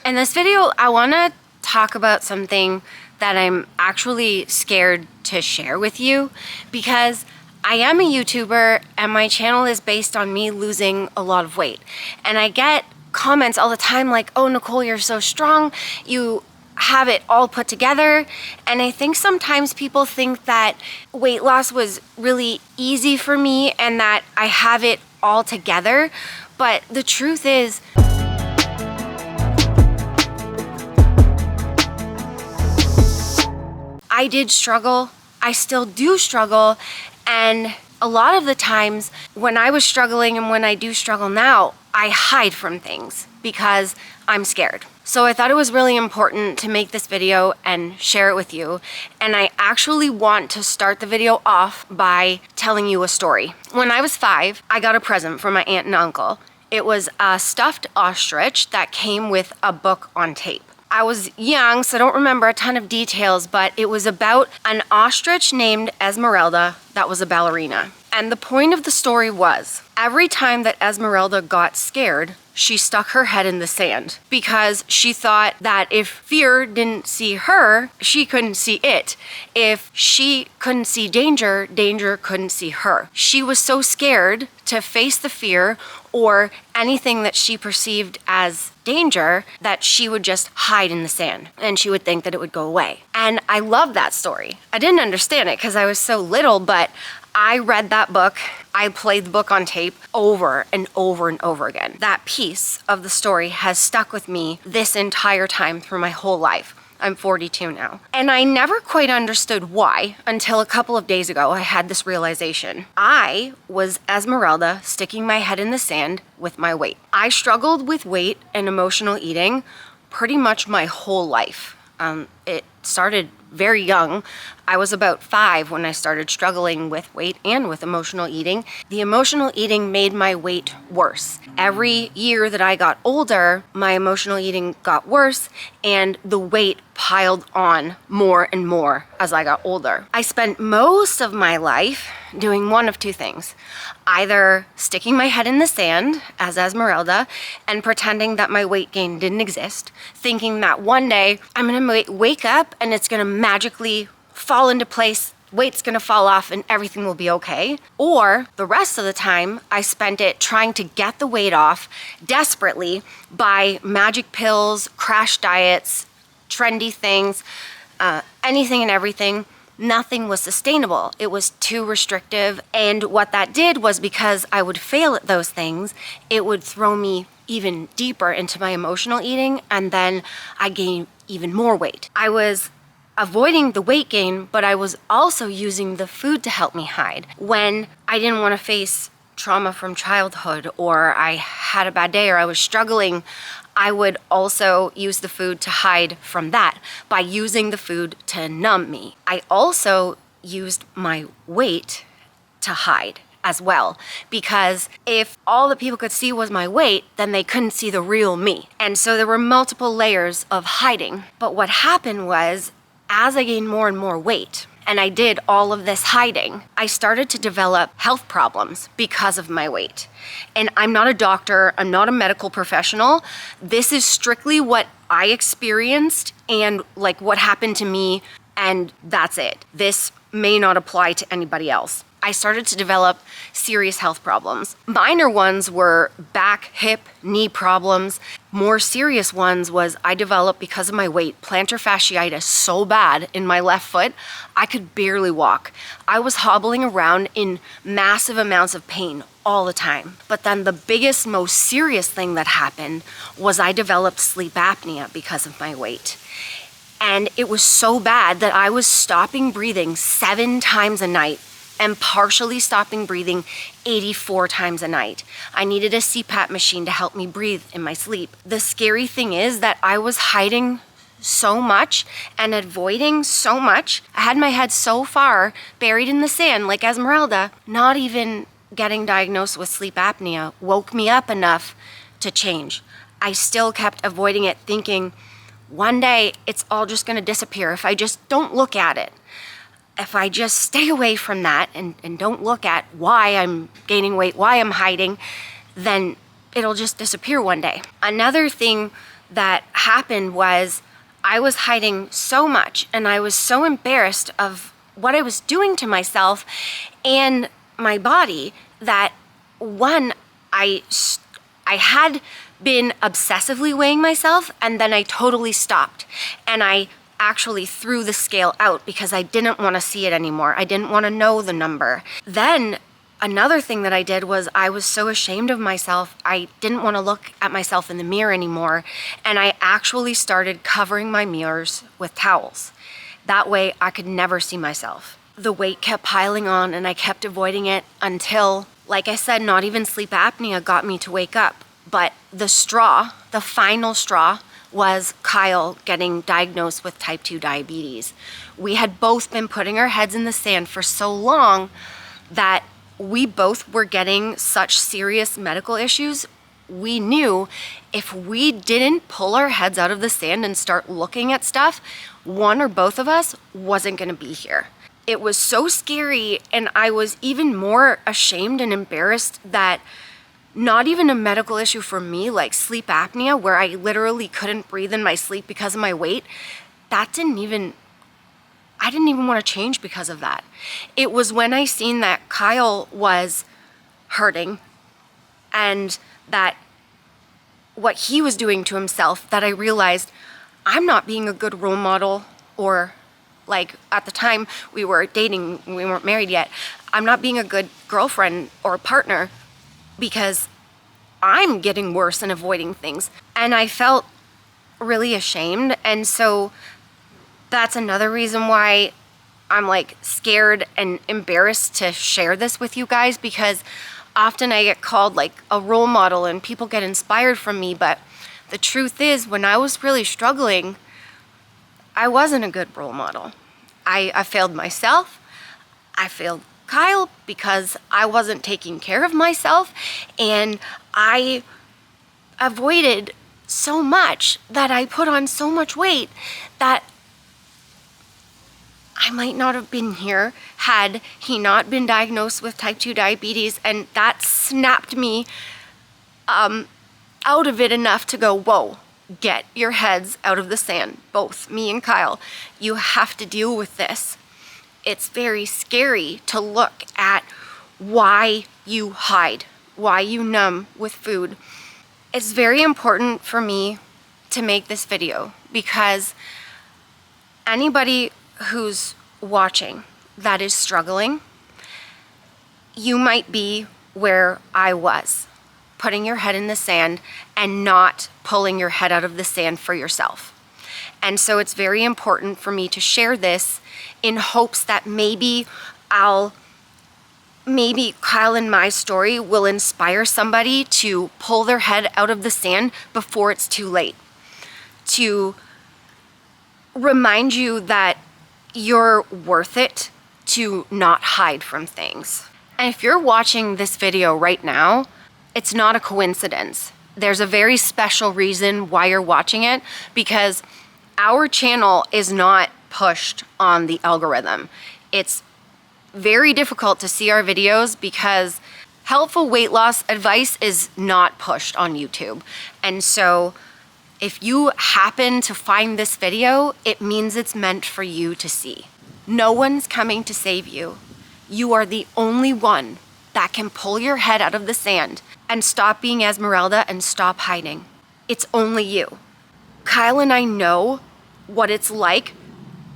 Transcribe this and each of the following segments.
In this video, I want to talk about something that I'm actually scared to share with you because I am a YouTuber and my channel is based on me losing a lot of weight. And I get comments all the time like, oh, Nicole, you're so strong. You have it all put together. And I think sometimes people think that weight loss was really easy for me and that I have it all together. But the truth is, I did struggle. I still do struggle. And a lot of the times when I was struggling and when I do struggle now, I hide from things because I'm scared. So I thought it was really important to make this video and share it with you. And I actually want to start the video off by telling you a story. When I was 5, I got a present from my aunt and uncle. It was a stuffed ostrich that came with a book on tape. I was young, so I don't remember a ton of details, but it was about an ostrich named Esmeralda that was a ballerina. And the point of the story was, every time that Esmeralda got scared, she stuck her head in the sand because she thought that if fear didn't see her, she couldn't see it. If she couldn't see danger, danger couldn't see her. She was so scared to face the fear or anything that she perceived as danger that she would just hide in the sand and she would think that it would go away. And I love that story. I didn't understand it because I was so little, but I read that book. I played the book on tape over and over and over again. That piece of the story has stuck with me this entire time through my whole life. I'm 42 now. And I never quite understood why until a couple of days ago I had this realization. I was Esmeralda sticking my head in the sand with my weight. I struggled with weight and emotional eating pretty much my whole life. It started very young. I was about 5 when I started struggling with weight and with emotional eating. The emotional eating made my weight worse. Every year that I got older, my emotional eating got worse and the weight piled on more and more as I got older. I spent most of my life doing one of two things. Either sticking my head in the sand as Esmeralda and pretending that my weight gain didn't exist, thinking that one day I'm gonna wake up and it's gonna magically fall into place, weight's gonna fall off and everything will be okay. Or the rest of the time, I spent it trying to get the weight off desperately by magic pills, crash diets, trendy things, anything and everything. Nothing was sustainable. It was too restrictive. And what that did was, because I would fail at those things, it would throw me even deeper into my emotional eating, and then I gained even more weight. I was avoiding the weight gain, but I was also using the food to help me hide. When I didn't want to face trauma from childhood, or I had a bad day, or I was struggling, I would also use the food to hide from that by using the food to numb me. I also used my weight to hide as well, because if all that people could see was my weight, then they couldn't see the real me. And so there were multiple layers of hiding. But what happened was, as I gained more and more weight, and I did all of this hiding, I started to develop health problems because of my weight. And I'm not a doctor, I'm not a medical professional. This is strictly what I experienced and like what happened to me, and that's it. This may not apply to anybody else. I started to develop serious health problems. Minor ones were back, hip, knee problems. More serious ones was I developed, because of my weight, plantar fasciitis so bad in my left foot, I could barely walk. I was hobbling around in massive amounts of pain all the time. But then the biggest, most serious thing that happened was I developed sleep apnea because of my weight. And it was so bad that I was stopping breathing 7 times a night and partially stopping breathing 84 times a night. I needed a CPAP machine to help me breathe in my sleep. The scary thing is that I was hiding so much and avoiding so much. I had my head so far buried in the sand like Esmeralda. Not even getting diagnosed with sleep apnea woke me up enough to change. I still kept avoiding it, thinking one day it's all just gonna disappear if I just don't look at it. If I just stay away from that and don't look at why I'm gaining weight, why I'm hiding, then it'll just disappear one day. Another thing that happened was I was hiding so much, and I was so embarrassed of what I was doing to myself and my body that one, I had been obsessively weighing myself, and then I totally stopped, and I actually threw the scale out because I didn't want to see it anymore. I didn't want to know the number. Then another thing that I did was I was so ashamed of myself, I didn't want to look at myself in the mirror anymore, and I actually started covering my mirrors with towels. That way I could never see myself. The weight kept piling on, and I kept avoiding it until, like I said, not even sleep apnea got me to wake up. But the straw, the final straw, was Kyle getting diagnosed with type 2 diabetes. We had both been putting our heads in the sand for so long that we both were getting such serious medical issues. We knew if we didn't pull our heads out of the sand and start looking at stuff, one or both of us wasn't gonna be here. It was so scary, and I was even more ashamed and embarrassed that not even a medical issue for me, like sleep apnea, where I literally couldn't breathe in my sleep because of my weight, I didn't even want to change because of that. It was when I seen that Kyle was hurting and that what he was doing to himself that I realized I'm not being a good role model, or like at the time we were dating, we weren't married yet, I'm not being a good girlfriend or partner because I'm getting worse and avoiding things. And I felt really ashamed. And so that's another reason why I'm like scared and embarrassed to share this with you guys, because often I get called like a role model and people get inspired from me. But the truth is, when I was really struggling, I wasn't a good role model. I failed myself. I failed Kyle because I wasn't taking care of myself, and I avoided so much that I put on so much weight that I might not have been here had he not been diagnosed with type 2 diabetes, and that snapped me out of it enough to go, whoa, get your heads out of the sand, both me and Kyle. You have to deal with this. It's very scary to look at why you hide, why you numb with food. It's very important for me to make this video because anybody who's watching that is struggling, you might be where I was, putting your head in the sand and not pulling your head out of the sand for yourself. And so it's very important for me to share this in hopes that maybe Kyle and my story will inspire somebody to pull their head out of the sand before it's too late. To remind you that you're worth it, to not hide from things. And if you're watching this video right now, it's not a coincidence. There's a very special reason why you're watching it, because our channel is not pushed on the algorithm. It's very difficult to see our videos because helpful weight loss advice is not pushed on YouTube. And so if you happen to find this video, it means it's meant for you to see. No one's coming to save you. You are the only one that can pull your head out of the sand and stop being Esmeralda and stop hiding. It's only you. Kyle and I know what it's like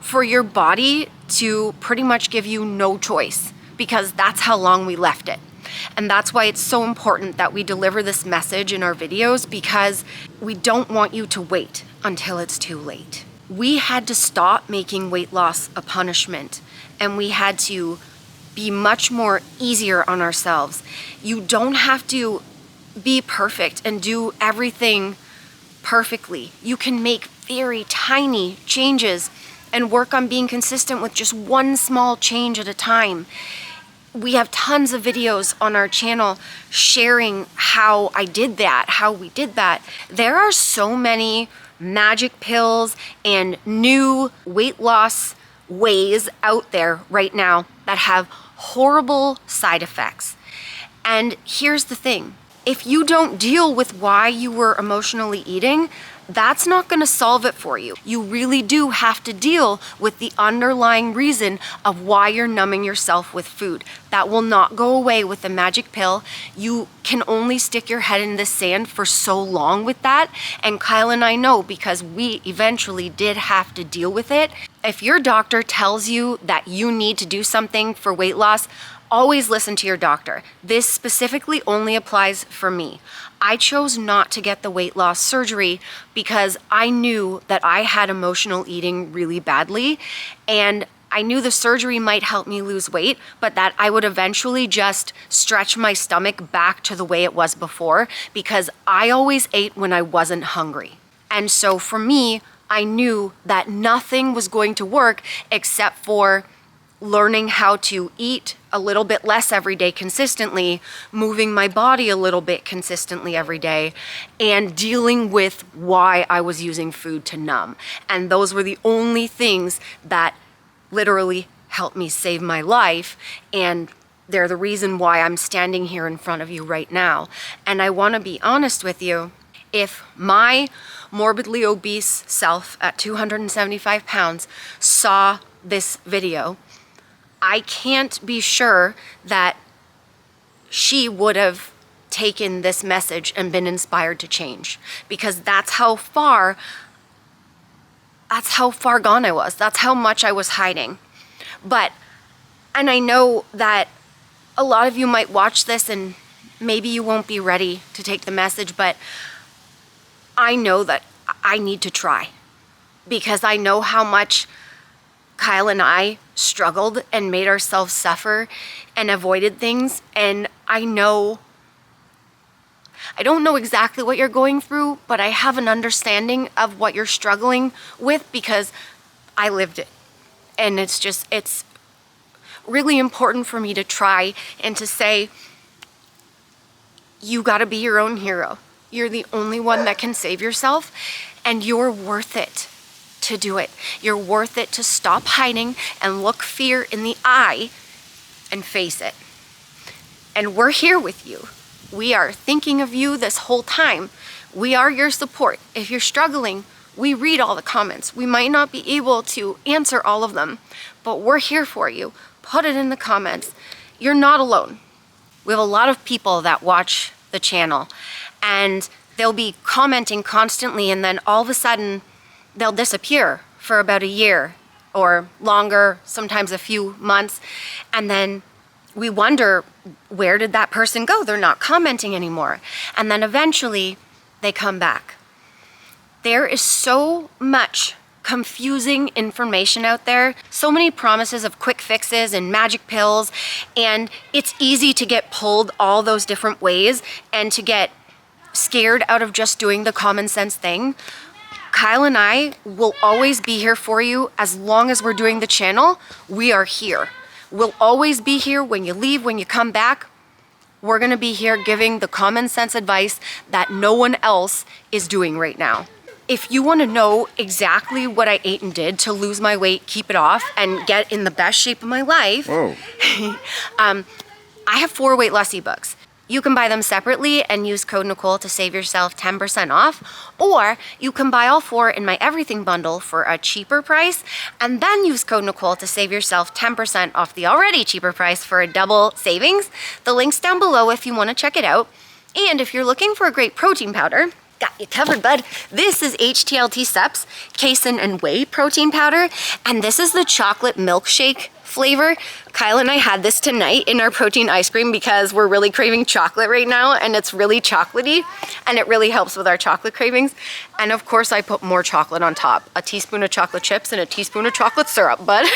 for your body to pretty much give you no choice, because that's how long we left it. And that's why it's so important that we deliver this message in our videos, because we don't want you to wait until it's too late. We had to stop making weight loss a punishment, and we had to be much more easier on ourselves. You don't have to be perfect and do everything perfectly. You can make very tiny changes and work on being consistent with just one small change at a time. We have tons of videos on our channel sharing how I did that, how we did that. There are so many magic pills and new weight loss ways out there right now that have horrible side effects. And here's the thing. If you don't deal with why you were emotionally eating, that's not going to solve it for you. You really do have to deal with the underlying reason of why you're numbing yourself with food. That will not go away with a magic pill. You can only stick your head in the sand for so long with that. And Kyle and I know, because we eventually did have to deal with it. If your doctor tells you that you need to do something for weight loss, always listen to your doctor. This specifically only applies for me. I chose not to get the weight loss surgery because I knew that I had emotional eating really badly, and I knew the surgery might help me lose weight, but that I would eventually just stretch my stomach back to the way it was before, because I always ate when I wasn't hungry. And so for me, I knew that nothing was going to work except for learning how to eat a little bit less every day consistently, moving my body a little bit consistently every day, and dealing with why I was using food to numb. And those were the only things that literally helped me save my life, and they're the reason why I'm standing here in front of you right now. And I want to be honest with you, if my morbidly obese self at 275 pounds saw this video, I can't be sure that she would have taken this message and been inspired to change, because that's how far gone I was. That's how much I was hiding. And I know that a lot of you might watch this and maybe you won't be ready to take the message, but I know that I need to try, because I know how much Kyle and I struggled and made ourselves suffer and avoided things. And I don't know exactly what you're going through, but I have an understanding of what you're struggling with because I lived it. And it's really important for me to try and to say, you gotta be your own hero. You're the only one that can save yourself, and you're worth it to do it. You're worth it to stop hiding and look fear in the eye and face it. And we're here with you. We are thinking of you this whole time. We are your support. If you're struggling, we read all the comments. We might not be able to answer all of them, but we're here for you. Put it in the comments. You're not alone. We have a lot of people that watch the channel, and they'll be commenting constantly, and then all of a sudden they'll disappear for about a year or longer, sometimes a few months. And then we wonder, where did that person go? They're not commenting anymore. And then eventually they come back. There is so much confusing information out there, so many promises of quick fixes and magic pills, and it's easy to get pulled all those different ways and to get scared out of just doing the common sense thing. Kyle and I will always be here for you. As long as we're doing the channel, we are here. We'll always be here when you leave, when you come back. We're gonna be here giving the common sense advice that no one else is doing right now. If you wanna know exactly what I ate and did to lose my weight, keep it off, and get in the best shape of my life, I have 4 weight loss ebooks. You can buy them separately and use code Nicole to save yourself 10% off, or you can buy all 4 in my everything bundle for a cheaper price, and then use code Nicole to save yourself 10% off the already cheaper price for a double savings. The link's down below if you want to check it out. And if you're looking for a great protein powder, got you covered, bud. This is HTLT Steps Casein and Whey protein powder, and this is the chocolate milkshake flavor. Kyle and I had this tonight in our protein ice cream because we're really craving chocolate right now, and it's really chocolatey, and it really helps with our chocolate cravings. And of course I put more chocolate on top, a teaspoon of chocolate chips and a teaspoon of chocolate syrup, but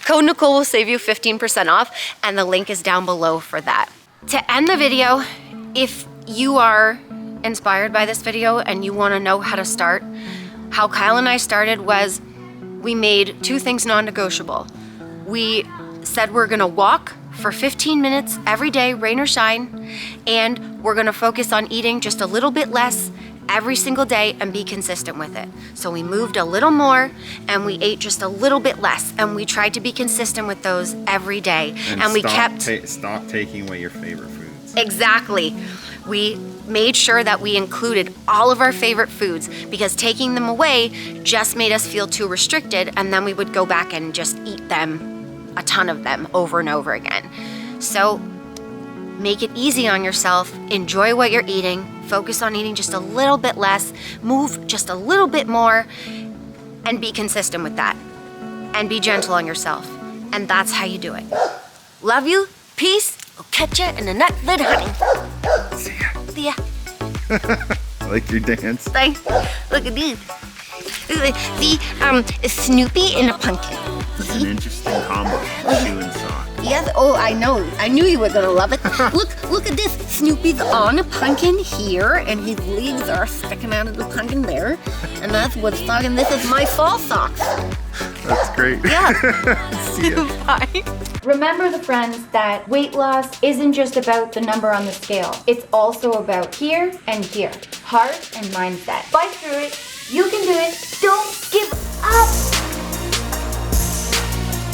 code Nicole will save you 15% off, and the link is down below for that. To end the video, if you are inspired by this video and you want to know how to start, how Kyle and I started was we made 2 things non-negotiable. We said we're gonna walk for 15 minutes every day, rain or shine, and we're gonna focus on eating just a little bit less every single day and be consistent with it. So we moved a little more and we ate just a little bit less, and we tried to be consistent with those every day. And we kept stop taking away your favorite foods. Exactly. We made sure that we included all of our favorite foods because taking them away just made us feel too restricted, and then we would go back and just eat them, a ton of them, over and over again. So make it easy on yourself, enjoy what you're eating, focus on eating just a little bit less, move just a little bit more, and be consistent with that. And be gentle on yourself. And that's how you do it. Love you, peace, I'll catch you in the next vid, honey. See ya. See ya. I like your dance. Thanks. Look at these. See, Snoopy and a pumpkin. It's an interesting combo, shoe and sock. Yes, oh, I know. I knew you were gonna love it. Look at this. Snoopy's on a pumpkin here, and his legs are sticking out of the pumpkin there. And that's what's talking. This is my fall socks. That's great. Yeah. See ya. Bye. Remember, the friends, that weight loss isn't just about the number on the scale. It's also about here and here. Heart and mindset. Fight through it. You can do it.